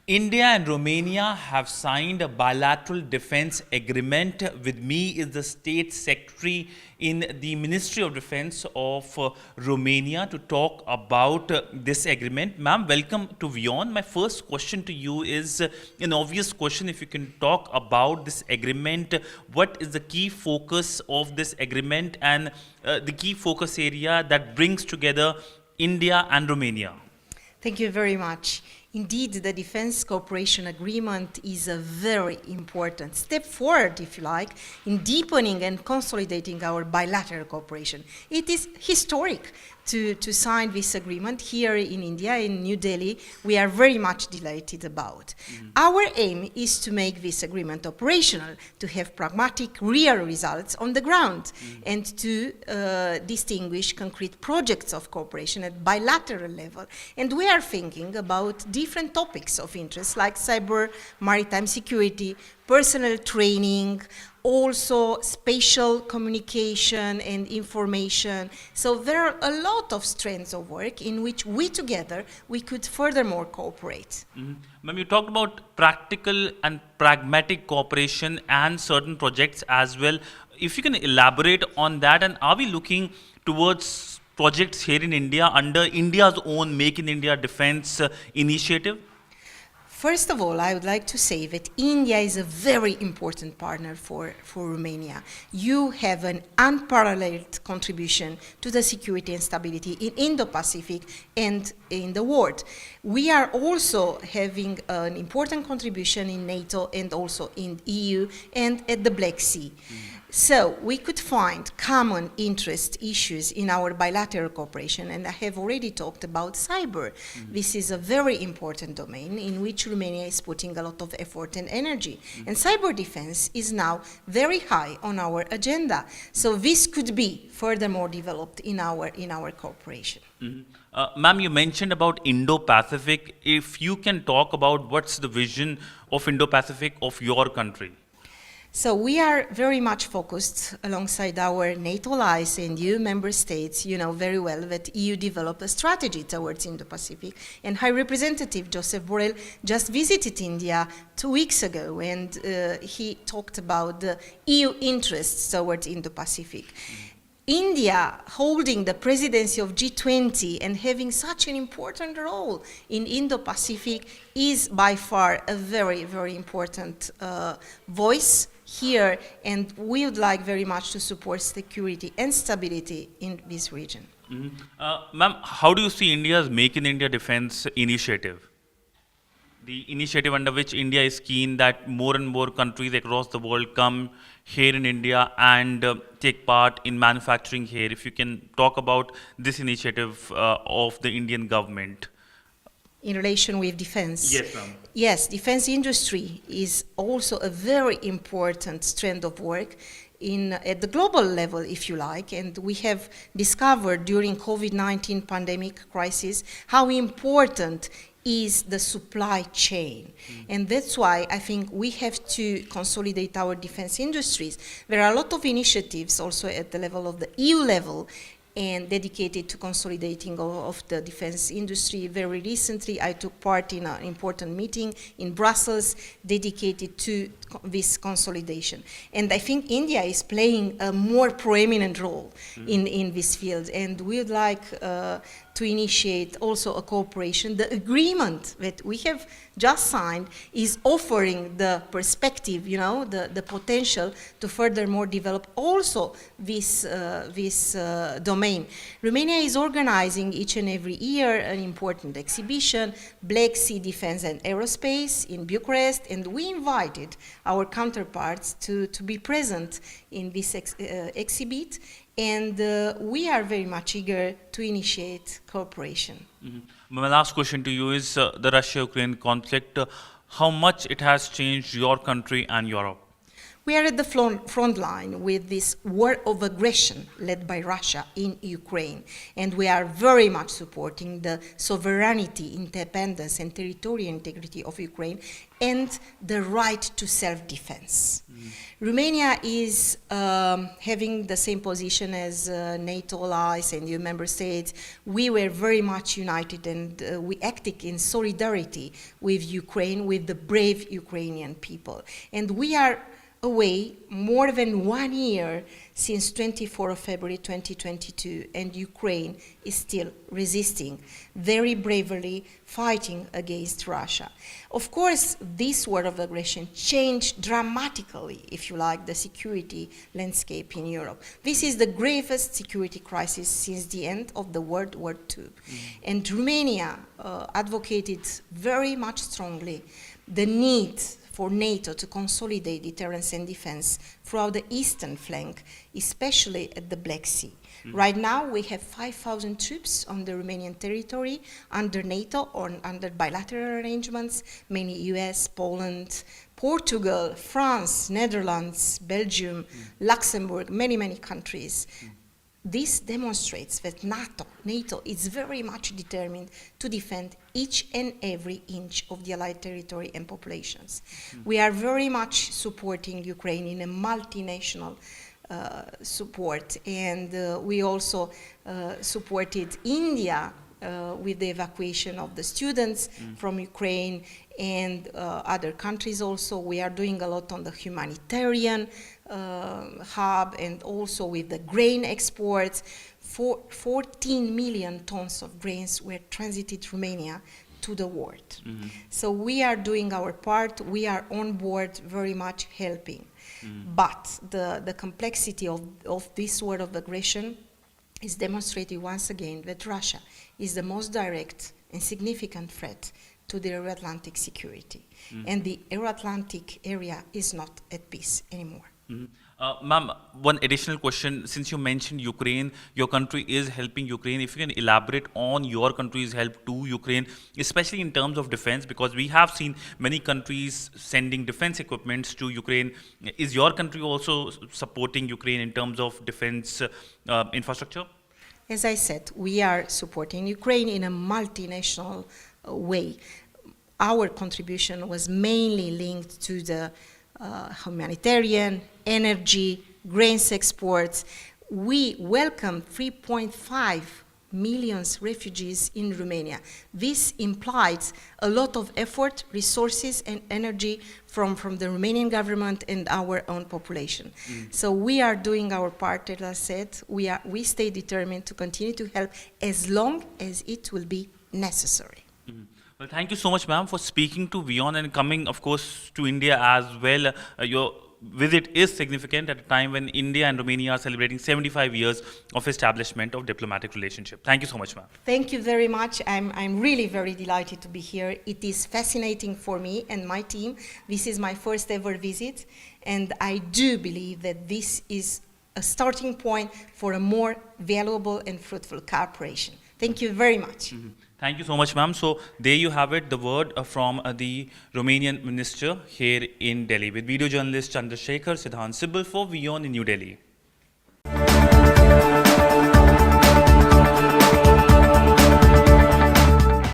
India and Romania have signed a bilateral defense agreement. With me is the State Secretary in the Ministry of Defense of Romania to talk about this agreement. Ma'am, welcome to WION. My first question to you is an obvious question. If you can talk about this agreement, what is the key focus of this agreement and the key focus area that brings together India and Romania? Thank you very much. Indeed, the Defense Cooperation Agreement is a very important step forward, if you like, in deepening and consolidating our bilateral cooperation. It is historic to sign this agreement here in India, in New Delhi. We are very much delighted about. Our aim is to make this agreement operational, to have pragmatic, real results on the ground, and to distinguish concrete projects of cooperation at bilateral level. And we are thinking about different topics of interest like cyber, maritime security, personal training, also spatial communication and information. So there are a lot of strands of work in which we together we could furthermore cooperate. Ma'am, you talked about practical and pragmatic cooperation and certain projects as well. If you can elaborate on that, and are we looking towards projects here in India under India's own Make in India Defense initiative? First of all, I would like to say that India is a very important partner for Romania. You have an unparalleled contribution to the security and stability in Indo-Pacific and in the world. We are also having an important contribution in NATO and also in EU and at the Black Sea. So we could find common interest issues in our bilateral cooperation, and I have already talked about cyber. This is a very important domain in which Romania is putting a lot of effort and energy. And cyber defense is now very high on our agenda. So this could be furthermore developed in our cooperation. Ma'am, you mentioned about Indo-Pacific. If you can talk about what's the vision of Indo-Pacific of your country? So we are very much focused alongside our NATO allies and EU member states. You know very well that EU developed a strategy towards Indo-Pacific, and High Representative Joseph Borrell just visited India 2 weeks ago, and he talked about the EU interests towards Indo-Pacific. India holding the presidency of G20 and having such an important role in Indo-Pacific is by far a very, very important voice here, and we would like very much to support security and stability in this region. Ma'am, how do you see India's Make in India Defense initiative? The initiative under which India is keen that more and more countries across the world come here in India and take part in manufacturing here. If you can talk about this initiative of the Indian government. In relation with defense? Yes, ma'am. Yes, defense industry is also a very important strand of work at the global level, if you like, and we have discovered during COVID-19 pandemic crisis how important is the supply chain. And that's why I think we have to consolidate our defense industries. There are a lot of initiatives also at the level of the EU level and dedicated to consolidating of the defense industry. Very recently, I took part in an important meeting in Brussels dedicated to this consolidation. And I think India is playing a more prominent role in this field, and we would like to initiate also a cooperation. The agreement that we have just signed is offering the perspective, you know, the potential to furthermore develop also this domain. Romania is organizing each and every year an important exhibition, Black Sea Defense and Aerospace in Bucharest, and we invited our counterparts to be present in this exhibit, and we are very much eager to initiate cooperation. My last question to you is the Russia-Ukraine conflict. How much it has changed your country and Europe? We are at the front line with this war of aggression led by Russia in Ukraine, and we are very much supporting the sovereignty, independence, and territorial integrity of Ukraine and the right to self-defense. Romania is having the same position as NATO allies and EU member states. We were very much united, and we acted in solidarity with Ukraine, with the brave Ukrainian people. And we are away more than 1 year since 24th of February 2022, and Ukraine is still resisting, very bravely fighting against Russia. Of course, this war of aggression changed dramatically, if you like, the security landscape in Europe. This is the gravest security crisis since the end of the World War II. And Romania advocated very much strongly the need for NATO to consolidate deterrence and defense throughout the eastern flank, especially at the Black Sea. Right now, we have 5,000 troops on the Romanian territory under NATO or under bilateral arrangements, mainly US, Poland, Portugal, France, Netherlands, Belgium, Luxembourg, many, many countries. This demonstrates that NATO is very much determined to defend each and every inch of the allied territory and populations. We are very much supporting Ukraine in a multinational support, and we also supported India with the evacuation of the students from Ukraine and other countries also. We are doing a lot on the humanitarian hub and also with the grain exports. 14 million tons of grains were transited Romania to the world. So we are doing our part. We are on board very much helping. But the complexity of this war of aggression is demonstrated once again that Russia is the most direct and significant threat to the Euro-Atlantic security. And the Euro-Atlantic area is not at peace anymore. Ma'am, one additional question. Since you mentioned Ukraine, your country is helping Ukraine. If you can elaborate on your country's help to Ukraine, especially in terms of defense, because we have seen many countries sending defense equipments to Ukraine. Is your country also supporting Ukraine in terms of defense infrastructure? As I said, we are supporting Ukraine in a multinational way. Our contribution was mainly linked to the humanitarian, energy, grains exports. We welcomed 3.5 million refugees in Romania. This implied a lot of effort, resources, and energy from the Romanian government and our own population. So we are doing our part, as I said. We stay determined to continue to help as long as it will be necessary. Well, thank you so much, ma'am, for speaking to WION and coming, of course, to India as well. Your visit is significant at a time when India and Romania are celebrating 75 years of establishment of diplomatic relationship. Thank you so much, ma'am. Thank you very much. I'm really very delighted to be here. It is fascinating for me and my team. This is my first ever visit, and I do believe that this is a starting point for a more valuable and fruitful cooperation. Thank you very much. Thank you so much, ma'am. So there you have it, the word from the Romanian minister here in Delhi with video journalist Chandrasekhar Sidhant Sibal for WION in New Delhi.